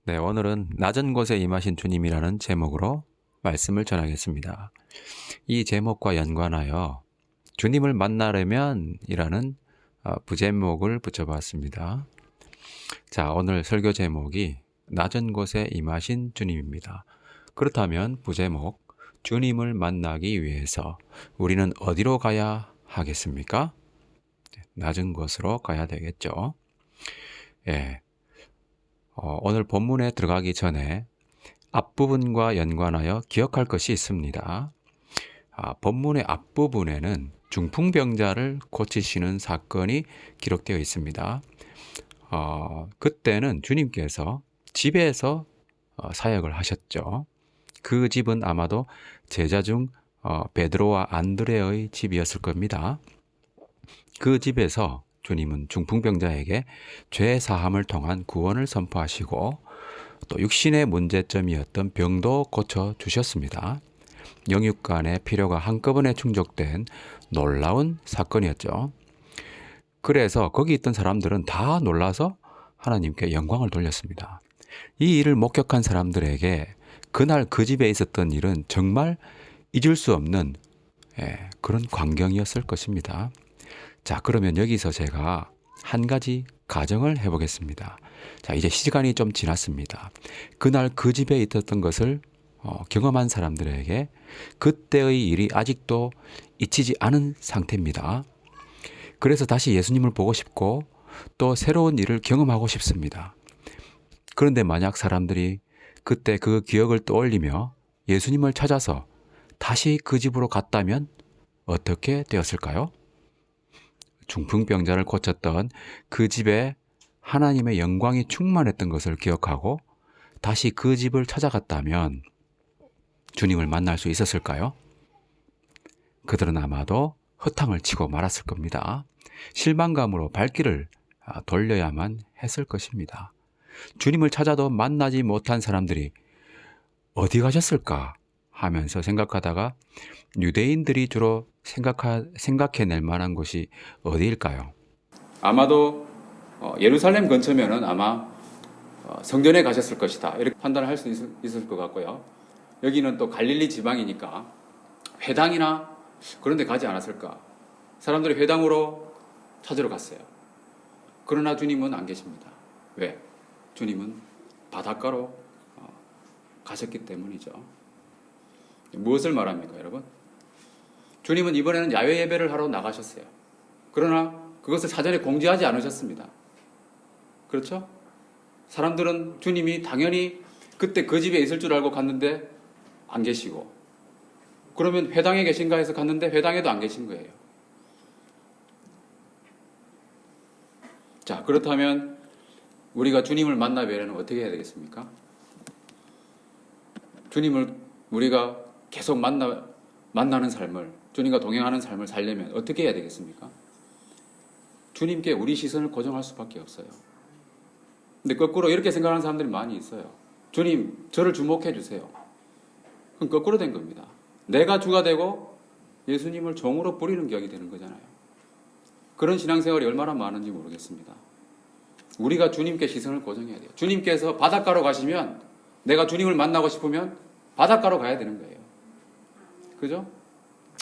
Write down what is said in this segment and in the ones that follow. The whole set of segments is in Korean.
네, 오늘은 낮은 곳에 임하신 주님이라는 제목으로 말씀을 전하겠습니다. 이 제목과 연관하여 주님을 만나려면 이라는 부제목을 붙여봤습니다. 자, 오늘 설교 제목이 낮은 곳에 임하신 주님입니다. 그렇다면 부제목, 주님을 만나기 위해서 우리는 어디로 가야 하겠습니까? 낮은 곳으로 가야 되겠죠. 예. 오늘 본문에 들어가기 전에 앞부분과 연관하여 기억할 것이 있습니다. 본문의 앞부분에는 중풍병자를 고치시는 사건이 기록되어 있습니다. 그때는 주님께서 집에서 사역을 하셨죠. 그 집은 아마도 제자 중 베드로와 안드레의 집이었을 겁니다. 그 집에서 주님은 중풍병자에게 죄 사함을 통한 구원을 선포하시고 또 육신의 문제점이었던 병도 고쳐주셨습니다. 영육간의 필요가 한꺼번에 충족된 놀라운 사건이었죠. 그래서 거기 있던 사람들은 다 놀라서 하나님께 영광을 돌렸습니다. 이 일을 목격한 사람들에게 그날 그 집에 있었던 일은 정말 잊을 수 없는 그런 광경이었을 것입니다. 자, 그러면 여기서 제가 한 가지 가정을 해보겠습니다. 자, 이제 시간이 좀 지났습니다. 그날 그 집에 있었던 것을 경험한 사람들에게 그때의 일이 아직도 잊히지 않은 상태입니다. 그래서 다시 예수님을 보고 싶고 또 새로운 일을 경험하고 싶습니다. 그런데 만약 사람들이 그때 그 기억을 떠올리며 예수님을 찾아서 다시 그 집으로 갔다면 어떻게 되었을까요? 중풍병자를 고쳤던 그 집에 하나님의 영광이 충만했던 것을 기억하고 다시 그 집을 찾아갔다면 주님을 만날 수 있었을까요? 그들은 아마도 허탕을 치고 말았을 겁니다. 실망감으로 발길을 돌려야만 했을 것입니다. 주님을 찾아도 만나지 못한 사람들이 어디 가셨을까 하면서 생각하다가 유대인들이 주로 생각해낼 만한 곳이 어디일까요? 아마도 예루살렘 근처면은 아마 성전에 가셨을 것이다 이렇게 판단을 할 수 있을 것 같고요. 여기는 또 갈릴리 지방이니까 회당이나 그런 데 가지 않았을까. 사람들이 회당으로 찾으러 갔어요. 그러나 주님은 안 계십니다. 왜? 주님은 바닷가로 가셨기 때문이죠. 무엇을 말합니까, 여러분? 주님은 이번에는 야외 예배를 하러 나가셨어요. 그러나 그것을 사전에 공지하지 않으셨습니다. 그렇죠? 사람들은 주님이 당연히 그때 그 집에 있을 줄 알고 갔는데 안 계시고, 그러면 회당에 계신가 해서 갔는데 회당에도 안 계신 거예요. 자, 그렇다면 우리가 주님을 만나려면 어떻게 해야 되겠습니까? 주님을 우리가 계속 만나는 삶을, 주님과 동행하는 삶을 살려면 어떻게 해야 되겠습니까? 주님께 우리 시선을 고정할 수밖에 없어요. 근데 거꾸로 이렇게 생각하는 사람들이 많이 있어요. 주님, 저를 주목해 주세요. 그럼 거꾸로 된 겁니다. 내가 주가 되고 예수님을 종으로 부리는 격이 되는 거잖아요. 그런 신앙생활이 얼마나 많은지 모르겠습니다. 우리가 주님께 시선을 고정해야 돼요. 주님께서 바닷가로 가시면 내가 주님을 만나고 싶으면 바닷가로 가야 되는 거예요. 그죠?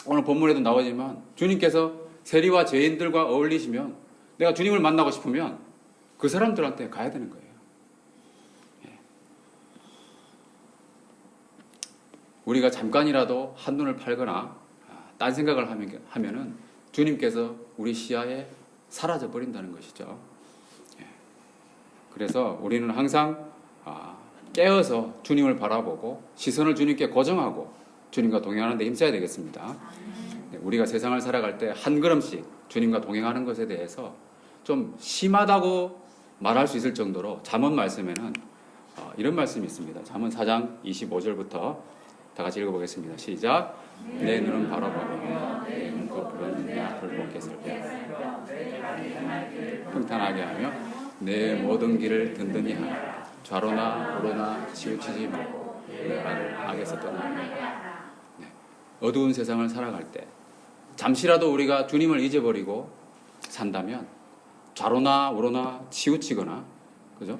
오늘 본문에도 나오지만 주님께서 세리와 죄인들과 어울리시면 내가 주님을 만나고 싶으면 그 사람들한테 가야 되는 거예요. 우리가 잠깐이라도 한눈을 팔거나 딴 생각을 하면은 주님께서 우리 시야에 사라져 버린다는 것이죠. 그래서 우리는 항상 깨어서 주님을 바라보고 시선을 주님께 고정하고 주님과 동행하는 데 힘써야 되겠습니다. 우리가 세상을 살아갈 때 한 걸음씩 주님과 동행하는 것에 대해서 좀 심하다고 말할 수 있을 정도로 잠언 말씀에는 이런 말씀이 있습니다. 잠언 4장 25절부터 다 같이 읽어보겠습니다. 시작. 내 눈은 바라보며 내 눈꺼풀은 내 앞을 보게 살펴 평탄하게 하며 내 모든 길을 든든히 하여 좌로나 우로나 치우치지 말고 내 발을 악에서 떠나게. 어두운 세상을 살아갈 때 잠시라도 우리가 주님을 잊어버리고 산다면 좌로나 우로나 치우치거나, 그죠?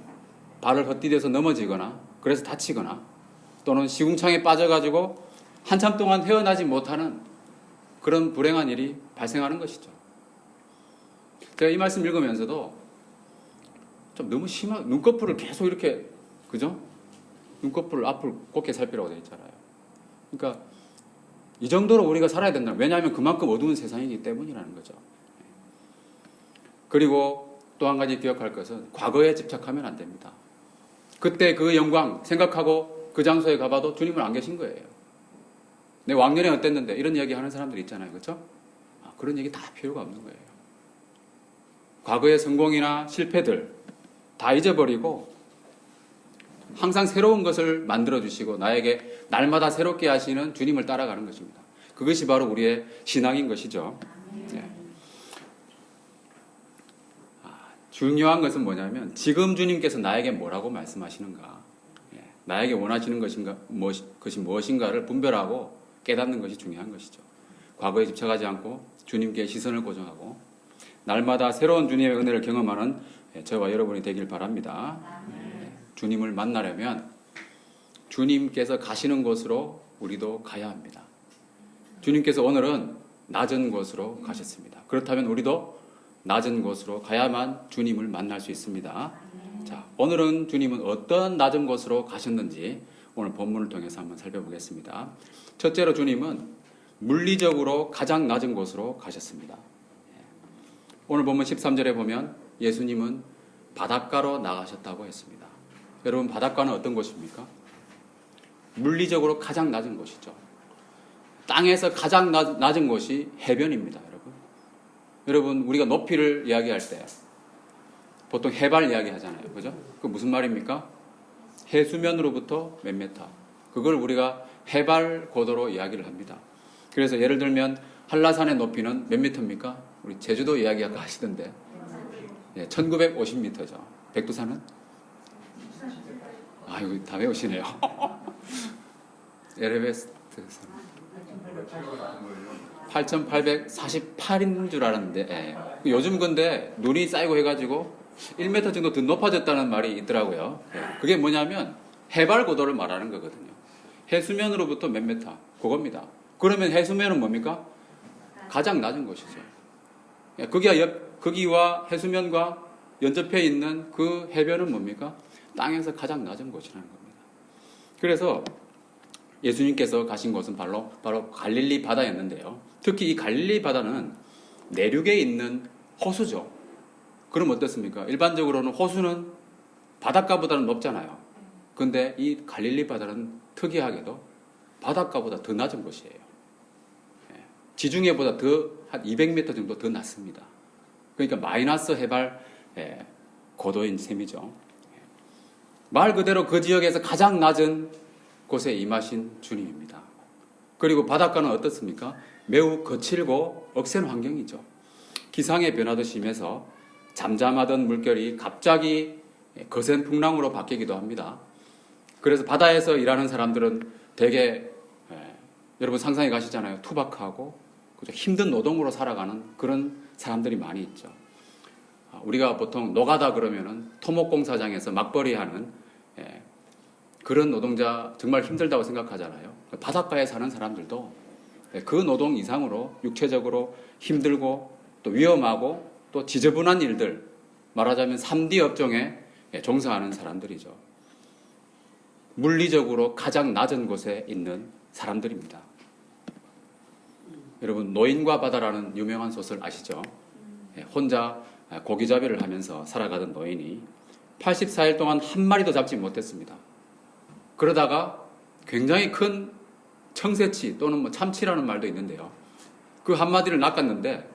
발을 헛디뎌서 넘어지거나 그래서 다치거나 또는 시궁창에 빠져가지고 한참 동안 헤어나지 못하는 그런 불행한 일이 발생하는 것이죠. 제가 이 말씀 읽으면서도 좀 너무 심한 눈꺼풀을 계속 이렇게 그죠? 눈꺼풀을 앞을 곱게 살피라고 되어 있잖아요. 그러니까 이 정도로 우리가 살아야 된다. 왜냐하면 그만큼 어두운 세상이기 때문이라는 거죠. 그리고 또 한 가지 기억할 것은 과거에 집착하면 안 됩니다. 그때 그 영광 생각하고 그 장소에 가봐도 주님은 안 계신 거예요. 내 왕년에 어땠는데 이런 얘기 하는 사람들 있잖아요. 그렇죠? 그런 얘기 다 필요가 없는 거예요. 과거의 성공이나 실패들 다 잊어버리고 항상 새로운 것을 만들어주시고 나에게 날마다 새롭게 하시는 주님을 따라가는 것입니다. 그것이 바로 우리의 신앙인 것이죠. 네. 중요한 것은 뭐냐면 지금 주님께서 나에게 뭐라고 말씀하시는가, 나에게 원하시는 것이 무엇인가를 분별하고 깨닫는 것이 중요한 것이죠. 과거에 집착하지 않고 주님께 시선을 고정하고 날마다 새로운 주님의 은혜를 경험하는 저와 여러분이 되길 바랍니다. 주님을 만나려면 주님께서 가시는 곳으로 우리도 가야 합니다. 주님께서 오늘은 낮은 곳으로 가셨습니다. 그렇다면 우리도 낮은 곳으로 가야만 주님을 만날 수 있습니다. 자, 오늘은 주님은 어떤 낮은 곳으로 가셨는지 오늘 본문을 통해서 한번 살펴보겠습니다. 첫째로 주님은 물리적으로 가장 낮은 곳으로 가셨습니다. 오늘 본문 13절에 보면 예수님은 바닷가로 나가셨다고 했습니다. 여러분, 바닷가는 어떤 곳입니까? 물리적으로 가장 낮은 곳이죠. 땅에서 가장 낮은 곳이 해변입니다, 여러분. 여러분, 우리가 높이를 이야기할 때 보통 해발 이야기 하잖아요. 그죠? 그 무슨 말입니까? 해수면으로부터 몇 미터. 그걸 우리가 해발 고도로 이야기를 합니다. 그래서 예를 들면 한라산의 높이는 몇 미터입니까? 우리 제주도 이야기 아까 하시던데. 1950m죠. 백두산은? 이거 다 외우시네요. 에베레스트산 8,848인 줄 알았는데, 요즘 근데 눈이 쌓이고 해가지고 1m 정도 더 높아졌다는 말이 있더라고요. 그게 뭐냐면 해발 고도를 말하는 거거든요. 해수면으로부터 몇 미터, 그겁니다. 그러면 해수면은 뭡니까? 가장 낮은 곳이죠. 거기와 해수면과 연접해 있는 그 해변은 뭡니까? 땅에서 가장 낮은 곳이라는 겁니다. 그래서 예수님께서 가신 곳은 바로 갈릴리 바다였는데요. 특히 이 갈릴리 바다는 내륙에 있는 호수죠. 그럼 어떻습니까? 일반적으로는 호수는 바닷가보다는 높잖아요. 그런데 이 갈릴리 바다는 특이하게도 바닷가보다 더 낮은 곳이에요. 지중해보다 한 200m 정도 더 낮습니다. 그러니까 마이너스 해발 고도인 셈이죠. 말 그대로 그 지역에서 가장 낮은 곳에 임하신 주님입니다. 그리고 바닷가는 어떻습니까? 매우 거칠고 억센 환경이죠. 기상의 변화도 심해서 잠잠하던 물결이 갑자기 거센 풍랑으로 바뀌기도 합니다. 그래서 바다에서 일하는 사람들은 되게 여러분 상상해 가시잖아요. 투박하고 힘든 노동으로 살아가는 그런 사람들이 많이 있죠. 우리가 보통 노가다 그러면은 토목공사장에서 맞벌이하는 그런 노동자 정말 힘들다고 생각하잖아요. 바닷가에 사는 사람들도 그 노동 이상으로 육체적으로 힘들고 또 위험하고 또 지저분한 일들, 말하자면 3D 업종에 종사하는 사람들이죠. 물리적으로 가장 낮은 곳에 있는 사람들입니다. 여러분, 노인과 바다라는 유명한 소설 아시죠? 혼자 고기잡이를 하면서 살아가던 노인이 84일 동안 한 마리도 잡지 못했습니다. 그러다가 굉장히 큰 청새치 또는 참치라는 말도 있는데요. 그 한 마디를 낚았는데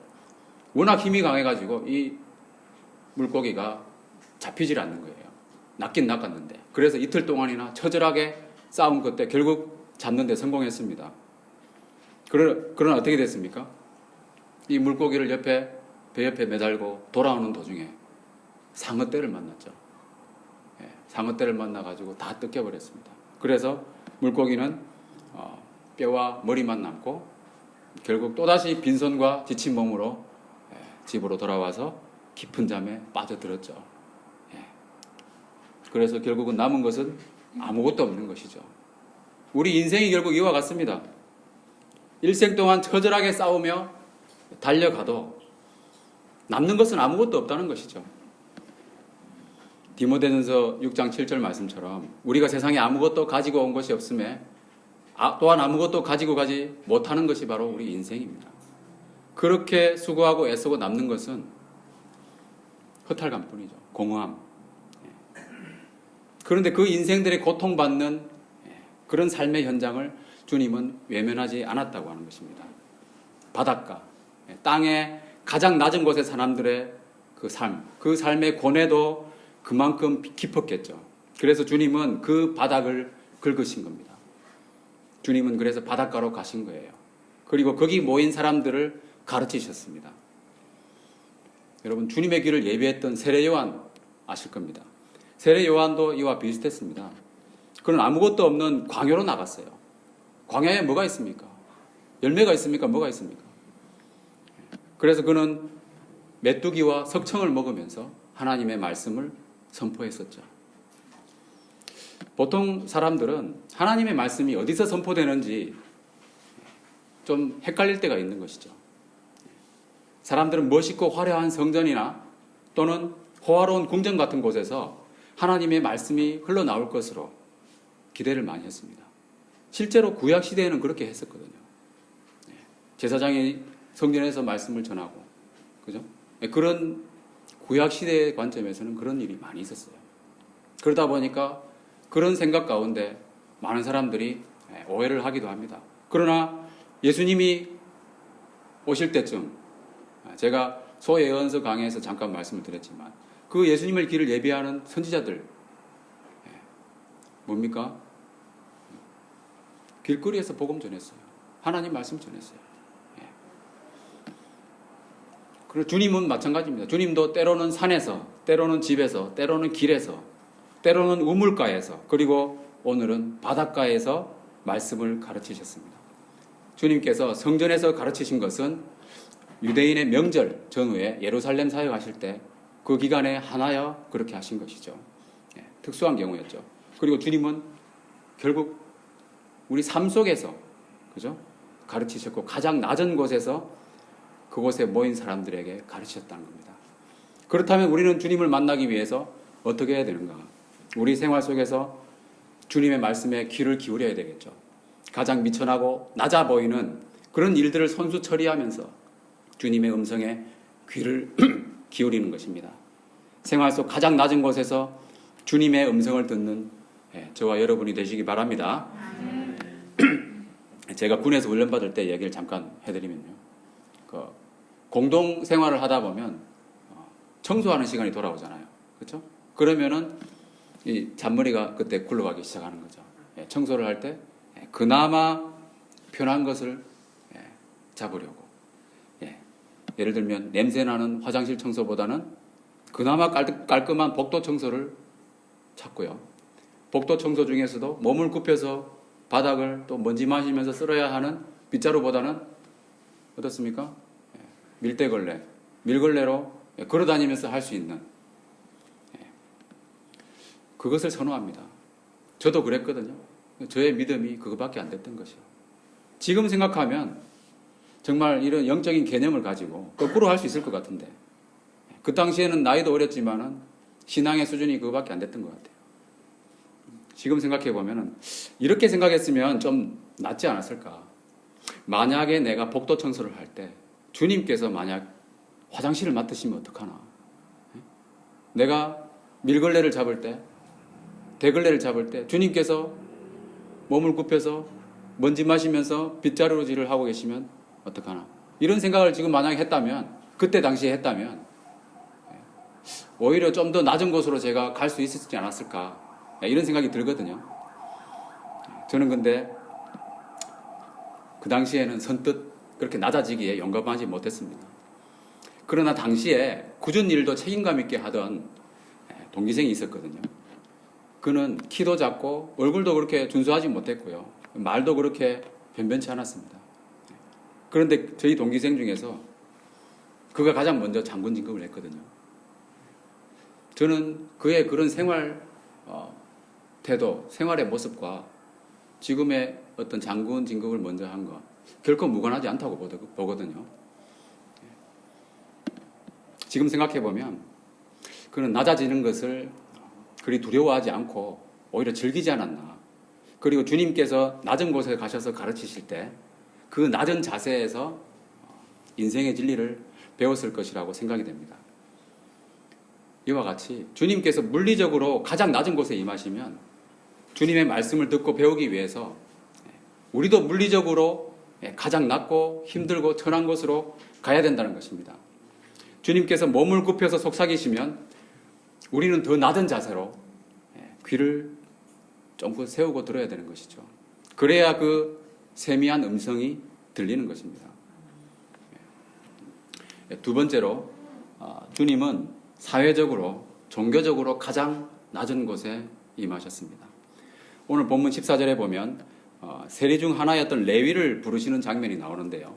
워낙 힘이 강해가지고 이 물고기가 잡히질 않는 거예요. 낚긴 낚았는데. 그래서 이틀 동안이나 처절하게 싸운 끝에 결국 잡는 데 성공했습니다. 그러나 어떻게 됐습니까? 이 물고기를 배 옆에 매달고 돌아오는 도중에 상어떼를 만났죠. 상어떼를 만나가지고 다 뜯겨버렸습니다. 그래서 물고기는 뼈와 머리만 남고 결국 또다시 빈손과 지친 몸으로 집으로 돌아와서 깊은 잠에 빠져들었죠. 그래서 결국은 남은 것은 아무것도 없는 것이죠. 우리 인생이 결국 이와 같습니다. 일생 동안 처절하게 싸우며 달려가도 남는 것은 아무것도 없다는 것이죠. 디모데전서 6장 7절 말씀처럼 우리가 세상에 아무것도 가지고 온 것이 없음에 또한 아무것도 가지고 가지 못하는 것이 바로 우리 인생입니다. 그렇게 수고하고 애쓰고 남는 것은 허탈감뿐이죠. 공허함. 그런데 그 인생들의 고통받는 그런 삶의 현장을 주님은 외면하지 않았다고 하는 것입니다. 바닷가, 땅의 가장 낮은 곳의 사람들의 그 삶, 그 삶의 고뇌도 그만큼 깊었겠죠. 그래서 주님은 그 바닥을 긁으신 겁니다. 주님은 그래서 바닷가로 가신 거예요. 그리고 거기 모인 사람들을 가르치셨습니다. 여러분, 주님의 길을 예비했던 세례 요한 아실 겁니다. 세례 요한도 이와 비슷했습니다. 그는 아무것도 없는 광야로 나갔어요. 광야에 뭐가 있습니까? 열매가 있습니까? 뭐가 있습니까? 그래서 그는 메뚜기와 석청을 먹으면서 하나님의 말씀을 선포했었죠. 보통 사람들은 하나님의 말씀이 어디서 선포되는지 좀 헷갈릴 때가 있는 것이죠. 사람들은 멋있고 화려한 성전이나 또는 호화로운 궁전 같은 곳에서 하나님의 말씀이 흘러나올 것으로 기대를 많이 했습니다. 실제로 구약 시대에는 그렇게 했었거든요. 제사장이 성전에서 말씀을 전하고, 그죠? 그런 구약 시대의 관점에서는 그런 일이 많이 있었어요. 그러다 보니까 그런 생각 가운데 많은 사람들이 오해를 하기도 합니다. 그러나 예수님이 오실 때쯤, 제가 소예언서 강의에서 잠깐 말씀을 드렸지만 그 예수님의 길을 예비하는 선지자들 뭡니까? 길거리에서 복음 전했어요. 하나님 말씀 전했어요. 그리고 주님은 마찬가지입니다. 주님도 때로는 산에서, 때로는 집에서, 때로는 길에서, 때로는 우물가에서, 그리고 오늘은 바닷가에서 말씀을 가르치셨습니다. 주님께서 성전에서 가르치신 것은 유대인의 명절 전후에 예루살렘 사역하실 때 그 기간에 하나여 그렇게 하신 것이죠. 특수한 경우였죠. 그리고 주님은 결국 우리 삶 속에서, 그죠? 가르치셨고 가장 낮은 곳에서 그곳에 모인 사람들에게 가르치셨다는 겁니다. 그렇다면 우리는 주님을 만나기 위해서 어떻게 해야 되는가? 우리 생활 속에서 주님의 말씀에 귀를 기울여야 되겠죠. 가장 미천하고 낮아 보이는 그런 일들을 손수 처리하면서 주님의 음성에 귀를 기울이는 것입니다. 생활 속 가장 낮은 곳에서 주님의 음성을 듣는 저와 여러분이 되시기 바랍니다. 제가 군에서 훈련받을 때 얘기를 잠깐 해드리면요. 공동 생활을 하다 보면 청소하는 시간이 돌아오잖아요. 그렇죠? 그러면은 이 잔머리가 그때 굴러가기 시작하는 거죠. 청소를 할 때 그나마 편한 것을 잡으려고. 예를 들면 냄새나는 화장실 청소보다는 그나마 깔끔한 복도 청소를 찾고요. 복도 청소 중에서도 몸을 굽혀서 바닥을 또 먼지 마시면서 쓸어야 하는 빗자루보다는 어떻습니까? 밀대걸레, 밀걸레로 걸어다니면서 할 수 있는 그것을 선호합니다. 저도 그랬거든요. 저의 믿음이 그거밖에 안 됐던 것이요. 지금 생각하면 정말 이런 영적인 개념을 가지고 거꾸로 할 수 있을 것 같은데 그 당시에는 나이도 어렸지만은 신앙의 수준이 그거밖에 안 됐던 것 같아요. 지금 생각해 보면은 이렇게 생각했으면 좀 낫지 않았을까. 만약에 내가 복도 청소를 할 때 주님께서 만약 화장실을 맡으시면 어떡하나. 내가 밀걸레를 잡을 때, 대걸레를 잡을 때 주님께서 몸을 굽혀서 먼지 마시면서 빗자루질을 하고 계시면 어떡하나. 이런 생각을 지금 만약에 했다면, 그때 당시에 했다면 오히려 좀 더 낮은 곳으로 제가 갈 수 있었지 않았을까. 이런 생각이 들거든요. 저는 근데 그 당시에는 선뜻 그렇게 낮아지기에 용감하지 못했습니다. 그러나 당시에 굳은 일도 책임감 있게 하던 동기생이 있었거든요. 그는 키도 작고 얼굴도 그렇게 준수하지 못했고요. 말도 그렇게 변변치 않았습니다. 그런데 저희 동기생 중에서 그가 가장 먼저 장군 진급을 했거든요. 저는 그의 그런 생활 태도, 생활의 모습과 지금의 어떤 장군 진급을 먼저 한 것 결코 무관하지 않다고 보거든요. 지금 생각해보면 그는 낮아지는 것을 그리 두려워하지 않고 오히려 즐기지 않았나. 그리고 주님께서 낮은 곳에 가셔서 가르치실 때 그 낮은 자세에서 인생의 진리를 배웠을 것이라고 생각이 됩니다. 이와 같이 주님께서 물리적으로 가장 낮은 곳에 임하시면 주님의 말씀을 듣고 배우기 위해서 우리도 물리적으로 가장 낮고 힘들고 천한 곳으로 가야 된다는 것입니다. 주님께서 몸을 굽혀서 속삭이시면 우리는 더 낮은 자세로 귀를 쫑긋 세우고 들어야 되는 것이죠. 그래야 그 세미한 음성이 들리는 것입니다. 두 번째로 주님은 사회적으로 종교적으로 가장 낮은 곳에 임하셨습니다. 오늘 본문 14절에 보면 세리 중 하나였던 레위를 부르시는 장면이 나오는데요.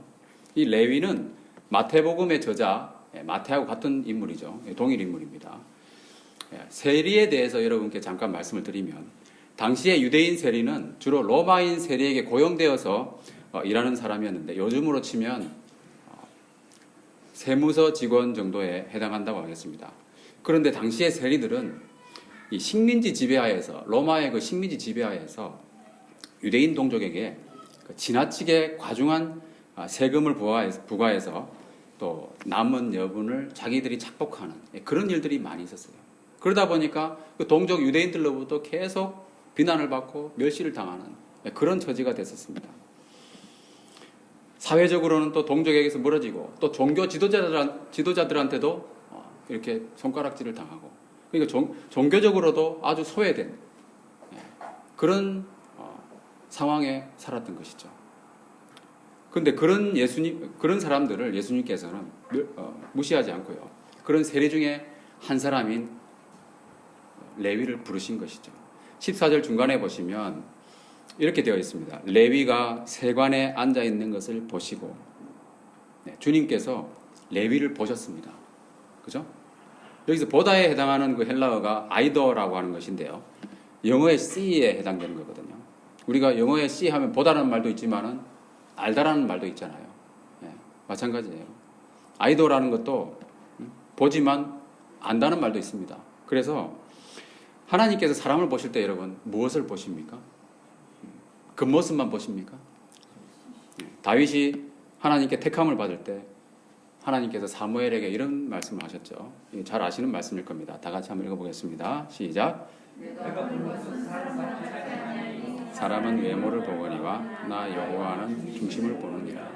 이 레위는 마태복음의 저자 마태하고 같은 인물이죠. 동일 인물입니다. 세리에 대해서 여러분께 잠깐 말씀을 드리면 당시의 유대인 세리는 주로 로마인 세리에게 고용되어서 일하는 사람이었는데 요즘으로 치면 세무서 직원 정도에 해당한다고 하겠습니다. 그런데 당시의 세리들은 이 식민지 지배하에서 로마의 그 식민지 지배하에서 유대인 동족에게 지나치게 과중한 세금을 부과해서 또 남은 여분을 자기들이 착복하는 그런 일들이 많이 있었어요. 그러다 보니까 그 동족 유대인들로부터 계속 비난을 받고 멸시를 당하는 그런 처지가 됐었습니다. 사회적으로는 또 동족에게서 멀어지고 또 종교 지도자들한테도 이렇게 손가락질을 당하고 그러니까 종교적으로도 아주 소외된 그런 상황에 살았던 것이죠. 그런데 그런 사람들을 예수님께서는 무시하지 않고요. 그런 세리 중에 한 사람인 레위를 부르신 것이죠. 14절 중간에 보시면 이렇게 되어 있습니다. 레위가 세관에 앉아 있는 것을 보시고 주님께서 레위를 보셨습니다. 그죠? 여기서 보다에 해당하는 그 헬라어가 아이더라고 하는 것인데요. 영어의 see에 해당되는 거거든요. 우리가 영어의 see 하면 보다라는 말도 있지만은 알다라는 말도 있잖아요. 마찬가지예요. 아이더라는 것도 보지만 안다는 말도 있습니다. 그래서 하나님께서 사람을 보실 때 여러분 무엇을 보십니까? 겉모습만 보십니까? 다윗이 하나님께 택함을 받을 때 하나님께서 사무엘에게 이런 말씀을 하셨죠. 잘 아시는 말씀일 겁니다. 다 같이 한번 읽어보겠습니다. 시작. 사람은 외모를 보거니와 나 여호와는 중심을 보느니라.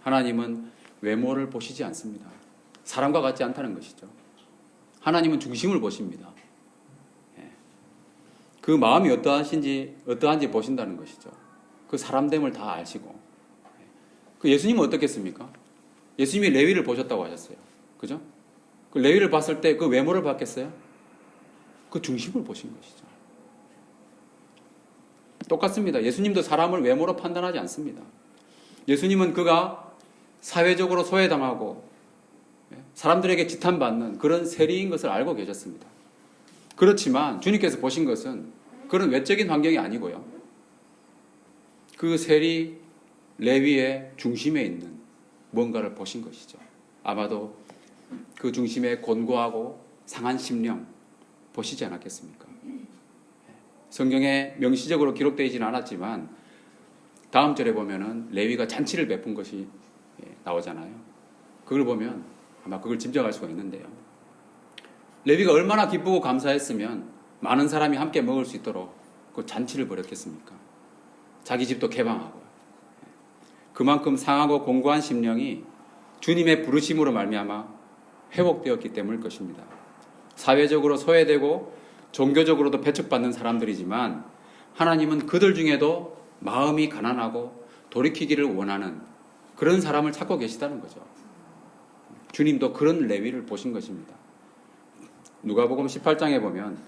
하나님은 외모를 보시지 않습니다. 사람과 같지 않다는 것이죠. 하나님은 중심을 보십니다. 그 마음이 어떠한지 보신다는 것이죠. 그 사람됨을 다 아시고. 그 예수님은 어떻겠습니까? 예수님이 레위를 보셨다고 하셨어요. 그죠? 그 레위를 봤을 때 그 외모를 봤겠어요? 그 중심을 보신 것이죠. 똑같습니다. 예수님도 사람을 외모로 판단하지 않습니다. 예수님은 그가 사회적으로 소외당하고 사람들에게 지탄받는 그런 세리인 것을 알고 계셨습니다. 그렇지만 주님께서 보신 것은 그런 외적인 환경이 아니고요. 그 세리 레위의 중심에 있는 뭔가를 보신 것이죠. 아마도 그 중심에 곤고하고 상한 심령 보시지 않았겠습니까? 성경에 명시적으로 기록되어 있지는 않았지만 다음 절에 보면은 레위가 잔치를 베푼 것이 나오잖아요. 그걸 보면 아마 그걸 짐작할 수가 있는데요. 레위가 얼마나 기쁘고 감사했으면 많은 사람이 함께 먹을 수 있도록 그 잔치를 벌였겠습니까? 자기 집도 개방하고. 그만큼 상하고 공고한 심령이 주님의 부르심으로 말미암아 회복되었기 때문일 것입니다. 사회적으로 소외되고 종교적으로도 배척받는 사람들이지만 하나님은 그들 중에도 마음이 가난하고 돌이키기를 원하는 그런 사람을 찾고 계시다는 거죠. 주님도 그런 레위를 보신 것입니다. 누가복음 18장에 보면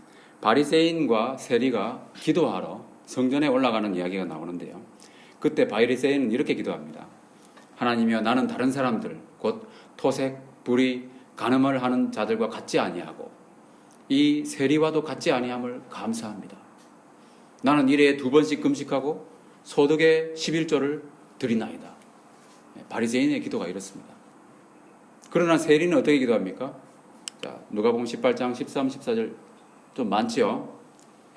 바리새인과 세리가 기도하러 성전에 올라가는 이야기가 나오는데요. 그때 바리새인은 이렇게 기도합니다. 하나님이여 나는 다른 사람들 곧 토색, 불의, 간음을 하는 자들과 같지 아니하고 이 세리와도 같지 아니함을 감사합니다. 나는 일에 2번씩 금식하고 소득의 11조를 드리나이다. 바리새인의 기도가 이렇습니다. 그러나 세리는 어떻게 기도합니까? 자, 누가복음 18장 13, 14절 좀 많지요?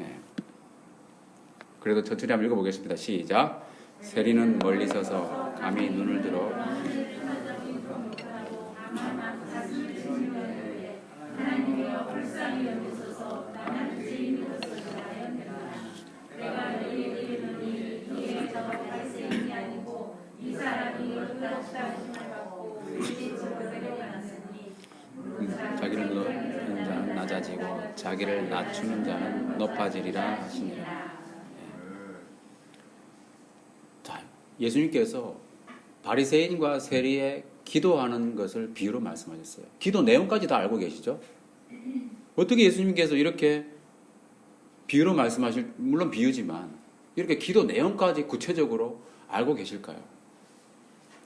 예. 그래도 천천히 한번 읽어보겠습니다. 시작. 세리는 멀리 서서 감히 눈을 들어 자기를 높이는 자는 낮아지고 자기를 낮추는 자는 높아지리라 하시니라. 자, 예수님께서 바리새인과 세리의 기도하는 것을 비유로 말씀하셨어요. 기도 내용까지 다 알고 계시죠? 어떻게 예수님께서 이렇게 비유로 말씀하실, 물론 비유지만 이렇게 기도 내용까지 구체적으로 알고 계실까요?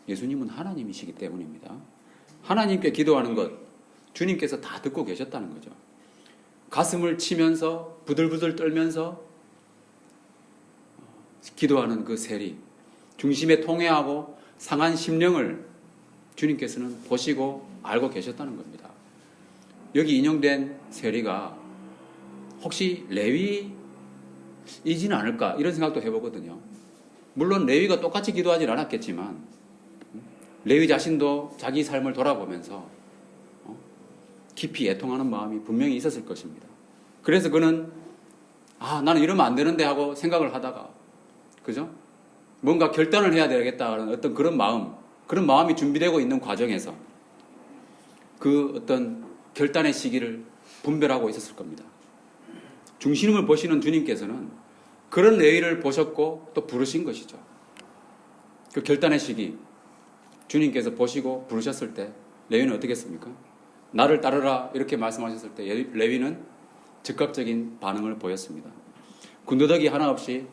예수님은 하나님이시기 때문입니다. 하나님께 기도하는 것 주님께서 다 듣고 계셨다는 거죠. 가슴을 치면서 부들부들 떨면서 기도하는 그 세리, 중심에 통회하고 상한 심령을 주님께서는 보시고 알고 계셨다는 겁니다. 여기 인용된 세리가 혹시 레위이지는 않을까 이런 생각도 해보거든요. 물론 레위가 똑같이 기도하진 않았겠지만 레위 자신도 자기 삶을 돌아보면서 깊이 애통하는 마음이 분명히 있었을 것입니다. 그래서 그는 나는 이러면 안 되는데 하고 생각을 하다가 그죠? 뭔가 결단을 해야 되겠다는 어떤 그런 마음이 준비되고 있는 과정에서 그 어떤 결단의 시기를 분별하고 있었을 겁니다. 중심을 보시는 주님께서는 그런 레위를 보셨고 또 부르신 것이죠. 그 결단의 시기 주님께서 보시고 부르셨을 때 레위는 어떻게 했습니까? 나를 따르라 이렇게 말씀하셨을 때 레위는 즉각적인 반응을 보였습니다. 군더더기 하나 없이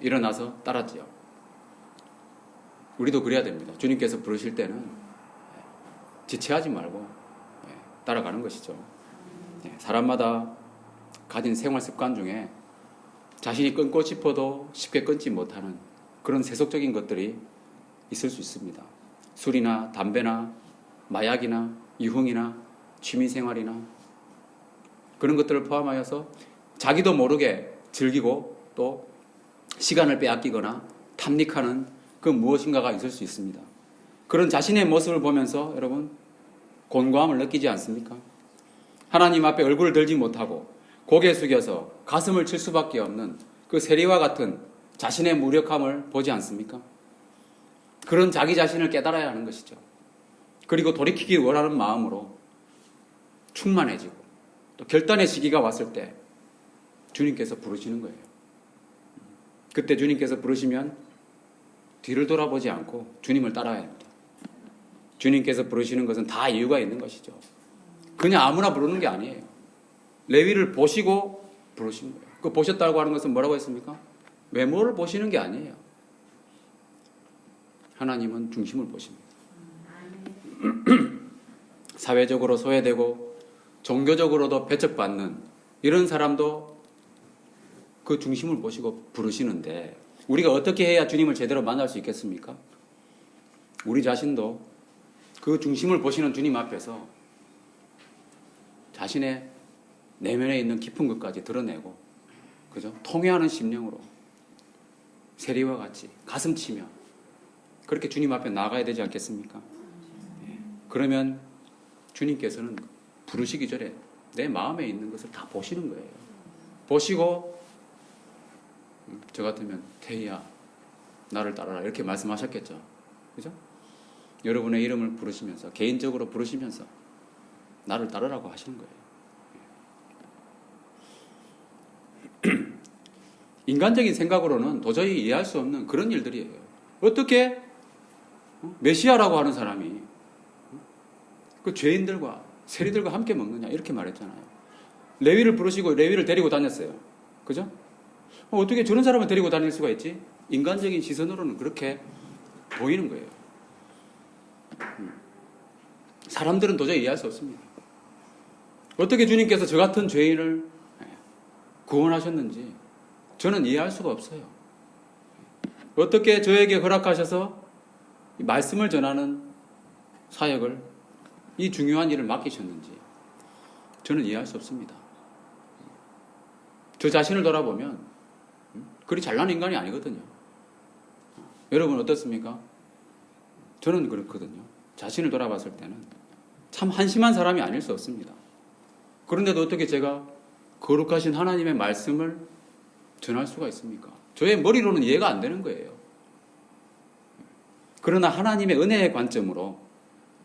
일어나서 따랐지요. 우리도 그래야 됩니다. 주님께서 부르실 때는 지체하지 말고 따라가는 것이죠. 사람마다 가진 생활 습관 중에 자신이 끊고 싶어도 쉽게 끊지 못하는 그런 세속적인 것들이 있을 수 있습니다. 술이나 담배나 마약이나 유흥이나 취미생활이나 그런 것들을 포함하여서 자기도 모르게 즐기고 또 시간을 빼앗기거나 탐닉하는 그 무엇인가가 있을 수 있습니다. 그런 자신의 모습을 보면서 여러분 곤고함을 느끼지 않습니까? 하나님 앞에 얼굴을 들지 못하고 고개 숙여서 가슴을 칠 수밖에 없는 그 세리와 같은 자신의 무력함을 보지 않습니까? 그런 자기 자신을 깨달아야 하는 것이죠. 그리고 돌이키기 원하는 마음으로 충만해지고 또 결단의 시기가 왔을 때 주님께서 부르시는 거예요. 그때 주님께서 부르시면 뒤를 돌아보지 않고 주님을 따라야 합니다. 주님께서 부르시는 것은 다 이유가 있는 것이죠. 그냥 아무나 부르는 게 아니에요. 레위를 보시고 부르신 거예요. 그 보셨다고 하는 것은 뭐라고 했습니까? 외모를 보시는 게 아니에요. 하나님은 중심을 보십니다. 사회적으로 소외되고 종교적으로도 배척받는 이런 사람도 그 중심을 보시고 부르시는데 우리가 어떻게 해야 주님을 제대로 만날 수 있겠습니까? 우리 자신도 그 중심을 보시는 주님 앞에서 자신의 내면에 있는 깊은 것까지 드러내고 그죠? 통회하는 심령으로 세리와 같이 가슴 치며 그렇게 주님 앞에 나가야 되지 않겠습니까? 그러면 주님께서는 부르시기 전에 내 마음에 있는 것을 다 보시는 거예요. 보시고 저 같으면 태희야 나를 따라라 이렇게 말씀하셨겠죠. 그죠? 여러분의 이름을 부르시면서 개인적으로 부르시면서 나를 따르라고 하시는 거예요. 인간적인 생각으로는 도저히 이해할 수 없는 그런 일들이에요. 어떻게 메시아라고 하는 사람이 그 죄인들과 세리들과 함께 먹느냐 이렇게 말했잖아요. 레위를 부르시고 레위를 데리고 다녔어요. 그죠? 어떻게 저런 사람을 데리고 다닐 수가 있지? 인간적인 시선으로는 그렇게 보이는 거예요. 사람들은 도저히 이해할 수 없습니다. 어떻게 주님께서 저 같은 죄인을 구원하셨는지 저는 이해할 수가 없어요. 어떻게 저에게 허락하셔서 이 말씀을 전하는 사역을, 이 중요한 일을 맡기셨는지 저는 이해할 수 없습니다. 저 자신을 돌아보면 그리 잘난 인간이 아니거든요. 여러분 어떻습니까? 저는 그렇거든요. 자신을 돌아봤을 때는 참 한심한 사람이 아닐 수 없습니다. 그런데도 어떻게 제가 거룩하신 하나님의 말씀을 전할 수가 있습니까? 저의 머리로는 이해가 안 되는 거예요. 그러나 하나님의 은혜의 관점으로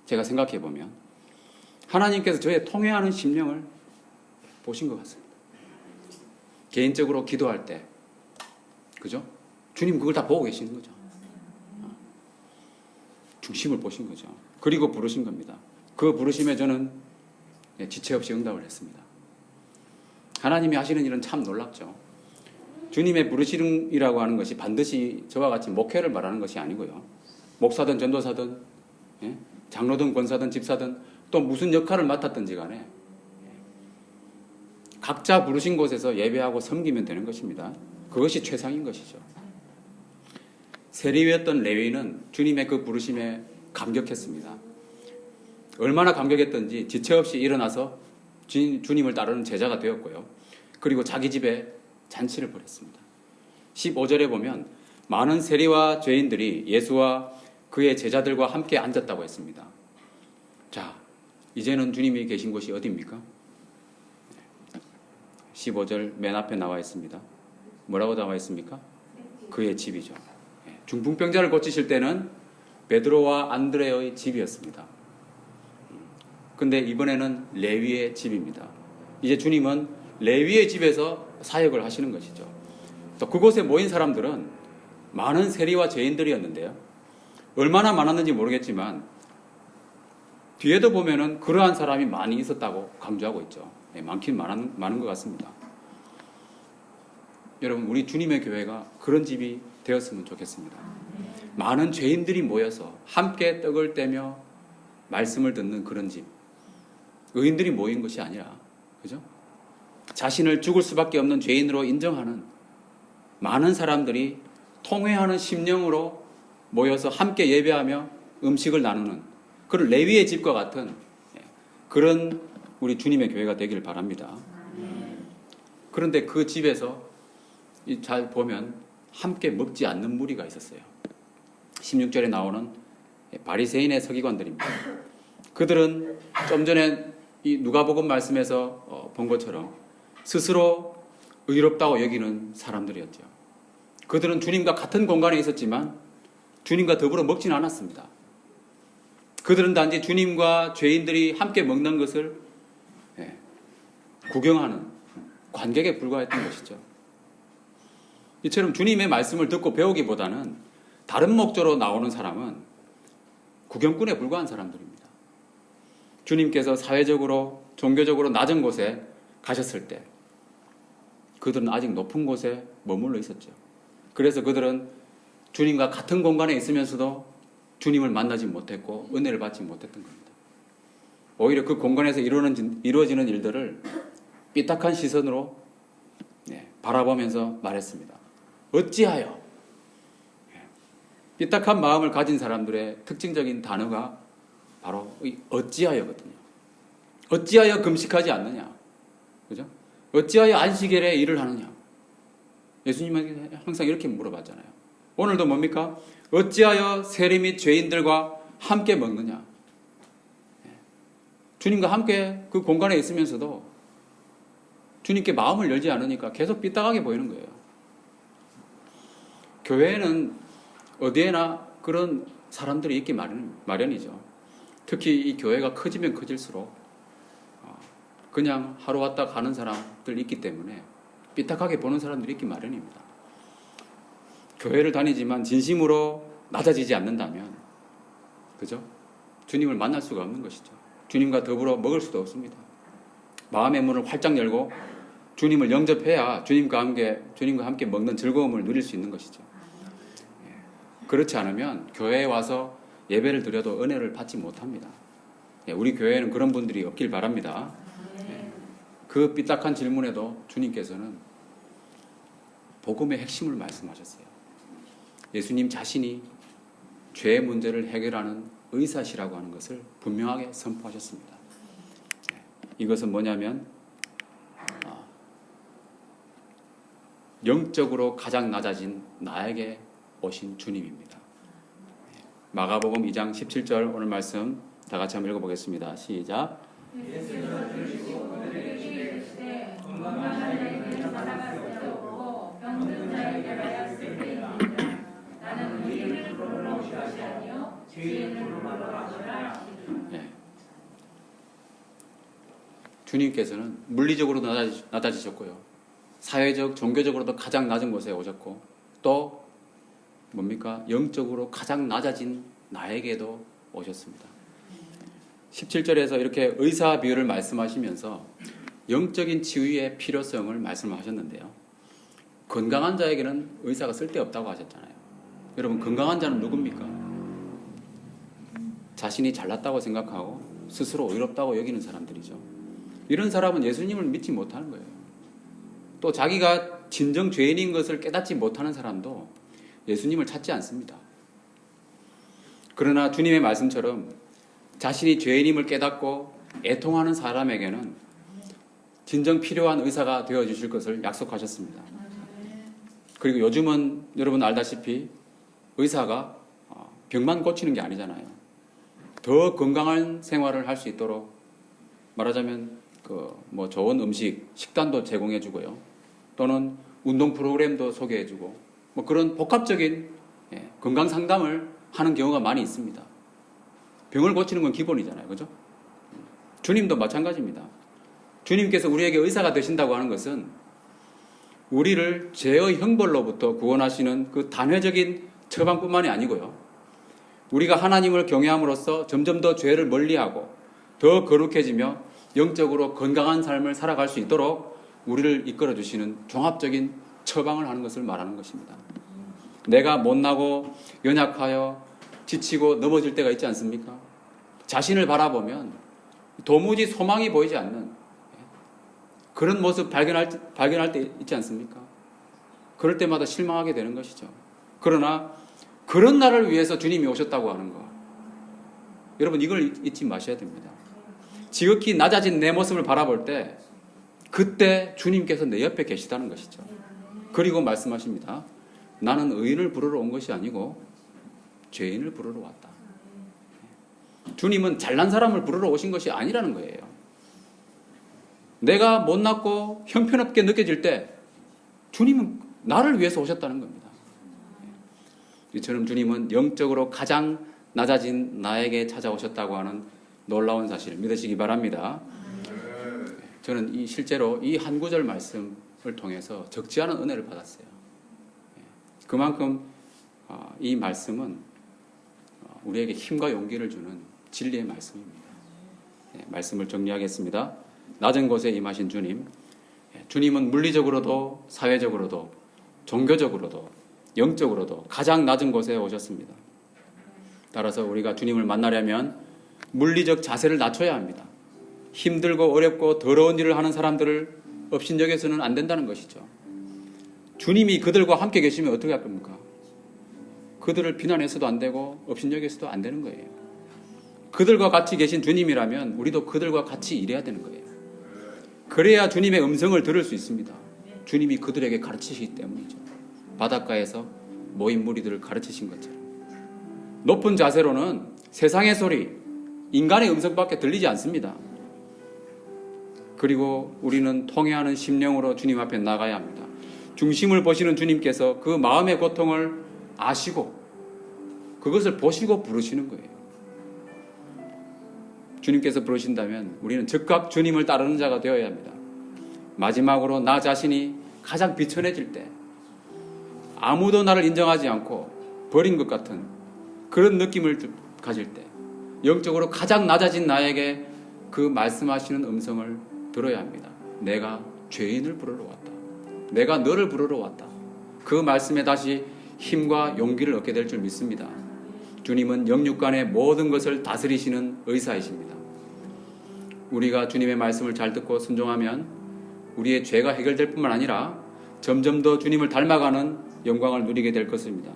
제가 생각해 보면 하나님께서 저의 통회하는 심령을 보신 것 같습니다. 개인적으로 기도할 때, 그죠? 주님 그걸 다 보고 계시는 거죠. 중심을 보신 거죠. 그리고 부르신 겁니다. 그 부르심에 저는 지체 없이 응답을 했습니다. 하나님이 하시는 일은 참 놀랍죠. 주님의 부르심이라고 하는 것이 반드시 저와 같이 목회를 말하는 것이 아니고요. 목사든 전도사든 장로든 권사든 집사든 또 무슨 역할을 맡았든지 간에 각자 부르신 곳에서 예배하고 섬기면 되는 것입니다. 그것이 최상인 것이죠. 세리였던 레위는 주님의 그 부르심에 감격했습니다. 얼마나 감격했던지 지체 없이 일어나서 주님을 따르는 제자가 되었고요. 그리고 자기 집에 잔치를 벌였습니다. 15절에 보면 많은 세리와 죄인들이 예수와 그의 제자들과 함께 앉았다고 했습니다. 자, 이제는 주님이 계신 곳이 어디입니까? 15절 맨 앞에 나와 있습니다. 뭐라고 나와 있습니까? 그의 집이죠. 중풍병자를 고치실 때는 베드로와 안드레의 집이었습니다. 근데 이번에는 레위의 집입니다. 이제 주님은 레위의 집에서 사역을 하시는 것이죠. 또 그곳에 모인 사람들은 많은 세리와 죄인들이었는데요. 얼마나 많았는지 모르겠지만 뒤에도 보면은 그러한 사람이 많이 있었다고 강조하고 있죠. 많긴 많은 것 같습니다. 여러분, 우리 주님의 교회가 그런 집이 되었으면 좋겠습니다. 많은 죄인들이 모여서 함께 떡을 떼며 말씀을 듣는 그런 집. 의인들이 모인 것이 아니라, 그죠? 자신을 죽을 수밖에 없는 죄인으로 인정하는 많은 사람들이 통회하는 심령으로 모여서 함께 예배하며 음식을 나누는 그런 레위의 집과 같은 그런 우리 주님의 교회가 되기를 바랍니다. 그런데 그 집에서 잘 보면 함께 먹지 않는 무리가 있었어요. 16절에 나오는 바리새인의 서기관들입니다. 그들은 좀 전에 이 누가복음 말씀에서 본 것처럼 스스로 의롭다고 여기는 사람들이었죠. 그들은 주님과 같은 공간에 있었지만 주님과 더불어 먹지는 않았습니다. 그들은 단지 주님과 죄인들이 함께 먹는 것을 구경하는 관객에 불과했던 것이죠. 이처럼 주님의 말씀을 듣고 배우기보다는 다른 목적으로 나오는 사람은 구경꾼에 불과한 사람들입니다. 주님께서 사회적으로, 종교적으로 낮은 곳에 가셨을 때 그들은 아직 높은 곳에 머물러 있었죠. 그래서 그들은 주님과 같은 공간에 있으면서도 주님을 만나지 못했고 은혜를 받지 못했던 겁니다. 오히려 그 공간에서 이루어지는 일들을 삐딱한 시선으로 바라보면서 말했습니다. 어찌하여? 삐딱한 마음을 가진 사람들의 특징적인 단어가 바로 어찌하여거든요. 어찌하여 금식하지 않느냐? 그죠? 어찌하여 안식일에 일을 하느냐? 예수님에게 항상 이렇게 물어봤잖아요. 오늘도 뭡니까? 어찌하여 세리 및 죄인들과 함께 먹느냐? 주님과 함께 그 공간에 있으면서도 주님께 마음을 열지 않으니까 계속 삐딱하게 보이는 거예요. 교회에는 어디에나 그런 사람들이 있기 마련이죠. 특히 이 교회가 커지면 커질수록 그냥 하루 왔다 가는 사람들이 있기 때문에 삐딱하게 보는 사람들이 있기 마련입니다. 교회를 다니지만 진심으로 낮아지지 않는다면, 그죠? 주님을 만날 수가 없는 것이죠. 주님과 더불어 먹을 수도 없습니다. 마음의 문을 활짝 열고 주님을 영접해야 주님과 함께 먹는 즐거움을 누릴 수 있는 것이죠. 그렇지 않으면 교회에 와서 예배를 드려도 은혜를 받지 못합니다. 우리 교회에는 그런 분들이 없길 바랍니다. 그 삐딱한 질문에도 주님께서는 복음의 핵심을 말씀하셨어요. 예수님 자신이 죄의 문제를 해결하는 의사시라고 하는 것을 분명하게 선포하셨습니다. 이것은 뭐냐면 영적으로 가장 낮아진 나에게 오신 주님입니다. 마가복음 2장 17절 오늘 말씀 다 같이 한번 읽어보겠습니다. 시작. 주님께서는 물리적으로도 낮아지셨고요. 사회적, 종교적으로도 가장 낮은 곳에 오셨고 또 뭡니까? 영적으로 가장 낮아진 나에게도 오셨습니다. 17절에서 이렇게 의사 비유를 말씀하시면서 영적인 치유의 필요성을 말씀하셨는데요. 건강한 자에게는 의사가 쓸데없다고 하셨잖아요. 여러분, 건강한 자는 누굽니까? 자신이 잘났다고 생각하고 스스로 의롭다고 여기는 사람들이죠. 이런 사람은 예수님을 믿지 못하는 거예요. 또 자기가 진정 죄인인 것을 깨닫지 못하는 사람도 예수님을 찾지 않습니다. 그러나 주님의 말씀처럼 자신이 죄인임을 깨닫고 애통하는 사람에게는 진정 필요한 의사가 되어주실 것을 약속하셨습니다. 그리고 요즘은 여러분 알다시피 의사가 병만 고치는 게 아니잖아요. 더 건강한 생활을 할 수 있도록 말하자면 좋은 음식, 식단도 제공해주고요. 또는 운동 프로그램도 소개해주고 그런 복합적인 건강 상담을 하는 경우가 많이 있습니다. 병을 고치는 건 기본이잖아요. 그죠? 주님도 마찬가지입니다. 주님께서 우리에게 의사가 되신다고 하는 것은 우리를 죄의 형벌로부터 구원하시는 그 단회적인 처방뿐만이 아니고요. 우리가 하나님을 경외함으로써 점점 더 죄를 멀리하고 더 거룩해지며 영적으로 건강한 삶을 살아갈 수 있도록 우리를 이끌어 주시는 종합적인 처방을 하는 것을 말하는 것입니다. 내가 못나고 연약하여 지치고 넘어질 때가 있지 않습니까? 자신을 바라보면 도무지 소망이 보이지 않는 그런 모습 발견할 때 있지 않습니까? 그럴 때마다 실망하게 되는 것이죠. 그러나 그런 나를 위해서 주님이 오셨다고 하는 것, 여러분 이걸 잊지 마셔야 됩니다. 지극히 낮아진 내 모습을 바라볼 때 그때 주님께서 내 옆에 계시다는 것이죠. 그리고 말씀하십니다. 나는 의인을 부르러 온 것이 아니고 죄인을 부르러 왔다. 주님은 잘난 사람을 부르러 오신 것이 아니라는 거예요. 내가 못났고 형편없게 느껴질 때 주님은 나를 위해서 오셨다는 겁니다. 이처럼 주님은 영적으로 가장 낮아진 나에게 찾아오셨다고 하는 놀라운 사실 믿으시기 바랍니다. 저는 실제로 이 한 구절 말씀을 통해서 적지 않은 은혜를 받았어요. 그만큼 이 말씀은 우리에게 힘과 용기를 주는 진리의 말씀입니다. 말씀을 정리하겠습니다. 낮은 곳에 임하신 주님, 주님은 물리적으로도 사회적으로도 종교적으로도 영적으로도 가장 낮은 곳에 오셨습니다. 따라서 우리가 주님을 만나려면 물리적 자세를 낮춰야 합니다. 힘들고 어렵고 더러운 일을 하는 사람들을 업신여겨서는 안 된다는 것이죠. 주님이 그들과 함께 계시면 어떻게 할 겁니까? 그들을 비난해서도 안 되고 업신여겨서도 안 되는 거예요. 그들과 같이 계신 주님이라면 우리도 그들과 같이 일해야 되는 거예요. 그래야 주님의 음성을 들을 수 있습니다. 주님이 그들에게 가르치시기 때문이죠. 바닷가에서 모인 무리들을 가르치신 것처럼. 높은 자세로는 세상의 소리, 인간의 음성밖에 들리지 않습니다. 그리고 우리는 통회하는 심령으로 주님 앞에 나가야 합니다. 중심을 보시는 주님께서 그 마음의 고통을 아시고 그것을 보시고 부르시는 거예요. 주님께서 부르신다면 우리는 즉각 주님을 따르는 자가 되어야 합니다. 마지막으로 나 자신이 가장 비천해질 때, 아무도 나를 인정하지 않고 버린 것 같은 그런 느낌을 가질 때, 영적으로 가장 낮아진 나에게 그 말씀하시는 음성을 들어야 합니다. 내가 죄인을 부르러 왔다. 내가 너를 부르러 왔다. 그 말씀에 다시 힘과 용기를 얻게 될 줄 믿습니다. 주님은 영육간의 모든 것을 다스리시는 의사이십니다. 우리가 주님의 말씀을 잘 듣고 순종하면 우리의 죄가 해결될 뿐만 아니라 점점 더 주님을 닮아가는 영광을 누리게 될 것입니다.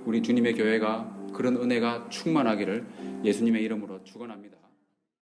우리 주님의 교회가 그런 은혜가 충만하기를 예수님의 이름으로 축원합니다.